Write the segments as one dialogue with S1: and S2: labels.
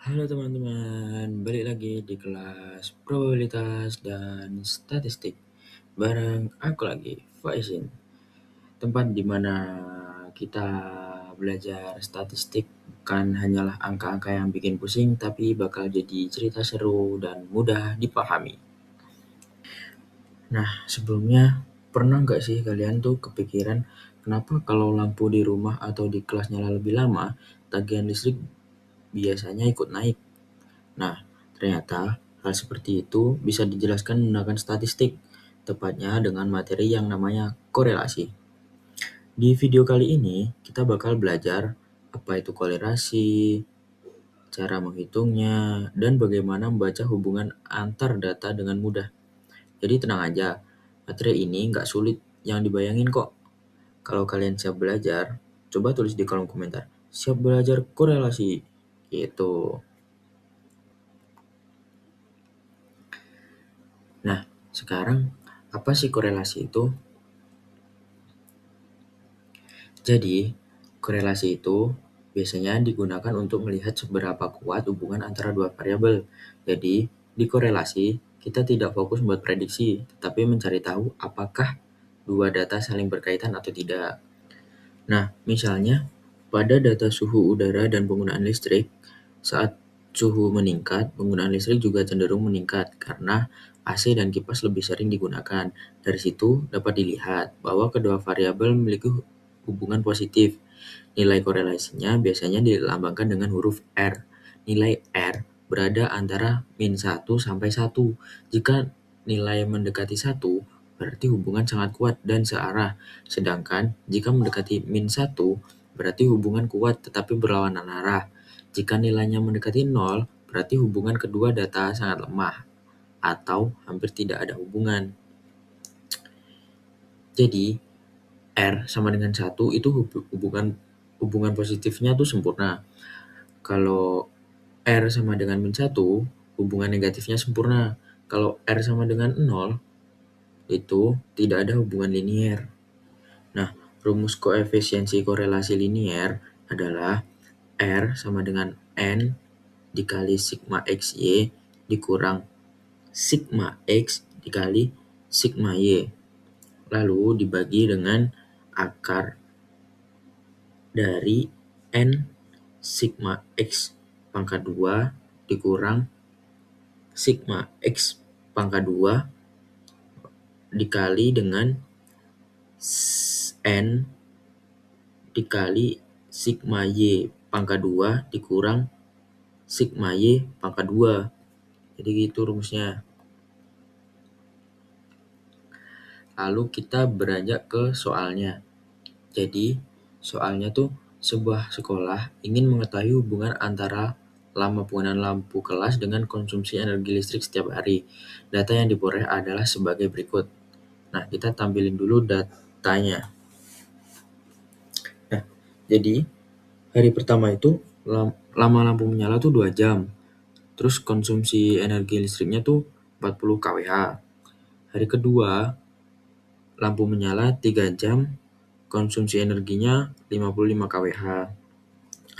S1: Halo teman-teman, balik lagi di kelas probabilitas dan statistik bareng aku lagi, Faizin. Tempat di mana kita belajar statistik bukan hanyalah angka-angka yang bikin pusing, tapi bakal jadi cerita seru dan mudah dipahami. Nah, sebelumnya pernah nggak sih kalian tuh kepikiran kenapa kalau lampu di rumah atau di kelas nyala lebih lama, tagihan listrik biasanya ikut naik? Nah, ternyata hal seperti itu bisa dijelaskan menggunakan statistik, tepatnya dengan materi yang namanya korelasi. Di video kali ini, kita bakal belajar apa itu korelasi, cara menghitungnya, dan bagaimana membaca hubungan antar data dengan mudah. Jadi tenang aja, materi ini nggak sulit yang dibayangin kok. Kalau kalian siap belajar, coba tulis di kolom komentar. Siap belajar korelasi. Gitu. Nah, sekarang apa sih korelasi itu? Jadi, korelasi itu biasanya digunakan untuk melihat seberapa kuat hubungan antara dua variabel. Jadi, di korelasi, kita tidak fokus membuat prediksi, tetapi mencari tahu apakah dua data saling berkaitan atau tidak. Nah, misalnya, pada data suhu udara dan penggunaan listrik, saat suhu meningkat, penggunaan listrik juga cenderung meningkat karena AC dan kipas lebih sering digunakan. Dari situ dapat dilihat bahwa kedua variabel memiliki hubungan positif. Nilai korelasinya biasanya dilambangkan dengan huruf R. Nilai R berada antara -1 sampai 1. Jika nilai mendekati 1, berarti hubungan sangat kuat dan searah. Sedangkan jika mendekati -1, berarti hubungan kuat tetapi berlawanan arah. Jika nilainya mendekati 0, berarti hubungan kedua data sangat lemah atau hampir tidak ada hubungan. Jadi, R sama dengan 1 itu hubungan positifnya tuh sempurna. Kalau R sama dengan -1, hubungan negatifnya sempurna. Kalau R sama dengan 0, itu tidak ada hubungan linier. Nah, rumus koefisiensi korelasi linier adalah R sama dengan N dikali sigma XY dikurang sigma X dikali sigma Y. Lalu dibagi dengan akar dari N sigma X pangkat 2 dikurang sigma X pangkat 2 dikali dengan N dikali sigma Y pangkat 2 dikurang sigma Y pangkat 2. Jadi gitu rumusnya. Lalu kita beranjak ke soalnya. Jadi soalnya tuh sebuah sekolah ingin mengetahui hubungan antara lama penggunaan lampu kelas dengan konsumsi energi listrik setiap hari. Data yang diperoleh adalah sebagai berikut. Nah, kita tampilin dulu datanya. Nah, jadi hari pertama itu lama lampu menyala tuh 2 jam. Terus konsumsi energi listriknya tuh 40 kWh. Hari kedua, lampu menyala 3 jam, konsumsi energinya 55 kWh.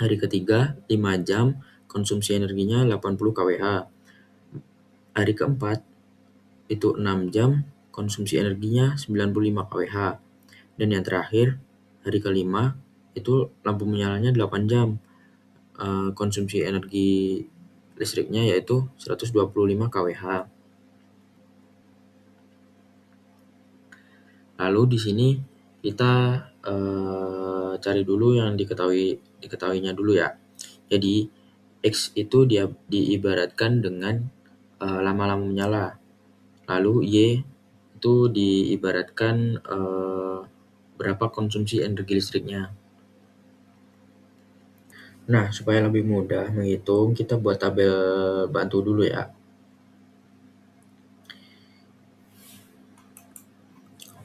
S1: Hari ketiga, 5 jam, konsumsi energinya 80 kWh. Hari keempat, itu 6 jam, konsumsi energinya 95 kWh. Dan yang terakhir, hari kelima, itu lampu menyalanya 8 jam, konsumsi energi listriknya yaitu 125 kWh. Lalu di sini kita cari dulu yang diketahuinya dulu ya. Jadi X itu diibaratkan dengan lama-lama menyala. Lalu Y itu diibaratkan berapa konsumsi energi listriknya. Nah, supaya lebih mudah menghitung, kita buat tabel bantu dulu ya.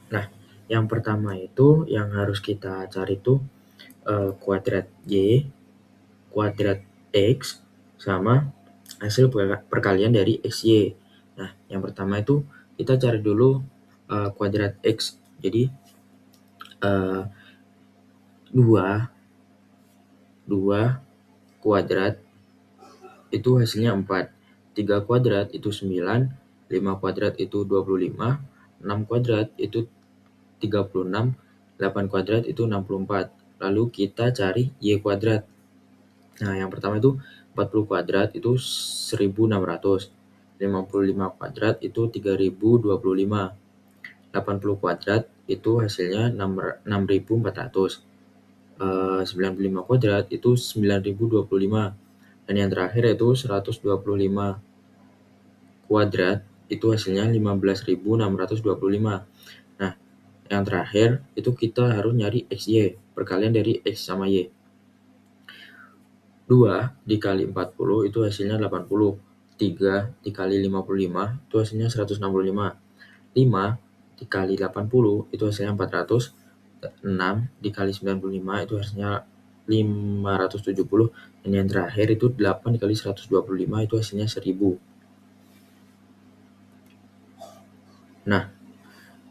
S1: Nah, yang pertama itu yang harus kita cari tuh kuadrat Y, kuadrat X, sama hasil perkalian dari XY. Nah, yang pertama itu kita cari dulu kuadrat X. Jadi, 2 kuadrat itu hasilnya 4. 3 kuadrat itu 9, 5 kuadrat itu 25, 6 kuadrat itu 36, 8 kuadrat itu 64. Lalu kita cari Y kuadrat. Nah, yang pertama itu 40 kuadrat itu 1600, 55 kuadrat itu 3025, 80 kuadrat itu hasilnya 6400, 95 kuadrat itu 9025, dan yang terakhir itu 125 kuadrat itu hasilnya 15.625. Nah, yang terakhir itu kita harus nyari XY, perkalian dari X sama Y. 2 dikali 40 itu hasilnya 80. 3 dikali 55 itu hasilnya 165. 5 dikali 80 itu hasilnya 400. 6 dikali 95 itu hasilnya 570. Dan yang terakhir itu 8 dikali 125 itu hasilnya 1000. Nah,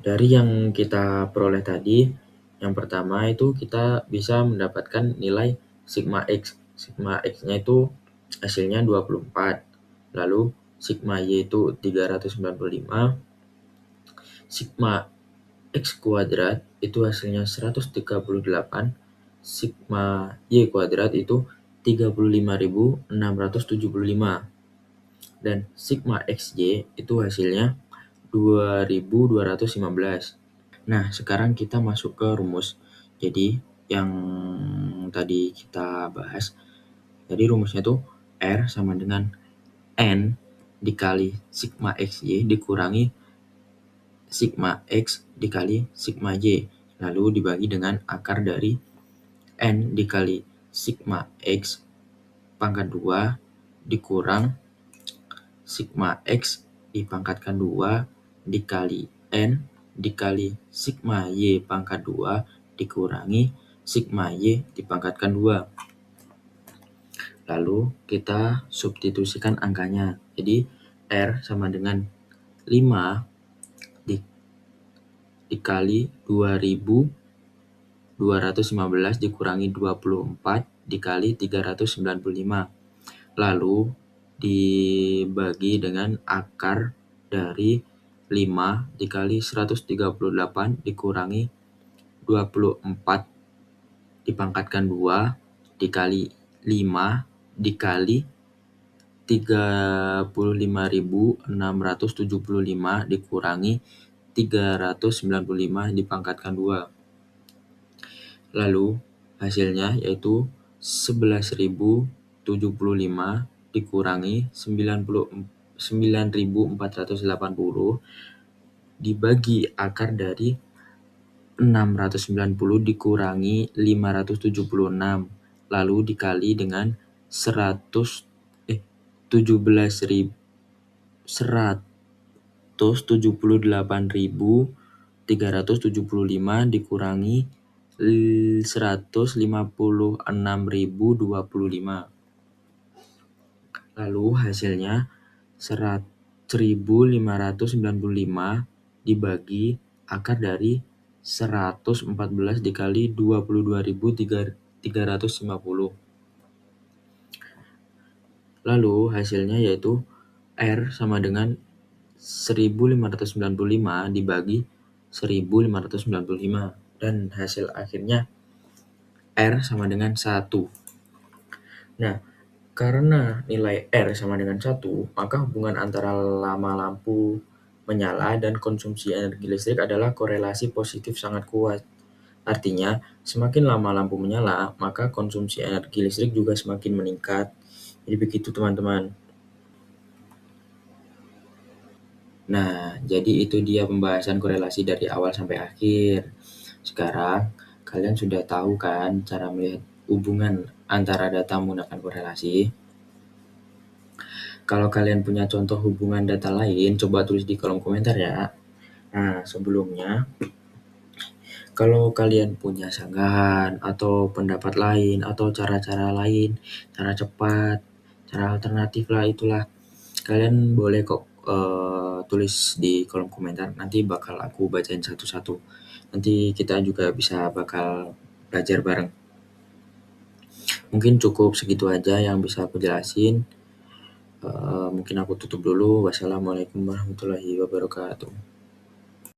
S1: dari yang kita peroleh tadi, yang pertama itu kita bisa mendapatkan nilai sigma X. Sigma X-nya itu hasilnya 24. Lalu sigma Y itu 395. Sigma X kuadrat itu hasilnya 138. Sigma Y kuadrat itu 35.675. Dan sigma XY itu hasilnya 2215. Nah, sekarang kita masuk ke rumus. Jadi, yang tadi kita bahas, jadi rumusnya tuh R sama dengan N dikali sigma XY dikurangi sigma X dikali sigma Y. Lalu dibagi dengan akar dari N dikali sigma X pangkat 2 dikurang sigma X dipangkatkan 2 dikali N dikali sigma Y pangkat 2 dikurangi sigma Y dipangkatkan 2. Lalu kita substitusikan angkanya. Jadi R sama dengan 5 dikali 2215 dikurangi 24 dikali 395. Lalu dibagi dengan akar dari 5 dikali 138 dikurangi 24 dipangkatkan 2 dikali 5 dikali 35.675 dikurangi 395 dipangkatkan 2. Lalu hasilnya yaitu 11.075 dikurangi 9.480 dibagi akar dari 690 dikurangi 576, lalu dikali dengan 178.375 dikurangi 156.025. Lalu hasilnya 1.595 dibagi akar dari 114 dikali 22.350. Lalu hasilnya yaitu R sama dengan 1.595 dibagi 1.595. Dan hasil akhirnya R sama dengan 1. Nah, karena nilai R sama dengan 1, maka hubungan antara lama lampu menyala dan konsumsi energi listrik adalah korelasi positif sangat kuat. Artinya, semakin lama lampu menyala, maka konsumsi energi listrik juga semakin meningkat. Jadi begitu teman-teman. Nah, jadi itu dia pembahasan korelasi dari awal sampai akhir. Sekarang, kalian sudah tahu kan cara melihat hubungan antara data menggunakan korelasi? Kalau kalian punya contoh hubungan data lain, coba tulis di kolom komentar ya. Nah, sebelumnya, kalau kalian punya sanggahan atau pendapat lain atau cara-cara lain, cara cepat, cara alternatif lah itulah, kalian boleh kok tulis di kolom komentar. Nanti bakal aku bacain satu-satu. Nanti kita juga bisa bakal belajar bareng. Mungkin cukup segitu aja yang bisa aku jelasin. Mungkin aku tutup dulu. Wassalamualaikum warahmatullahi wabarakatuh.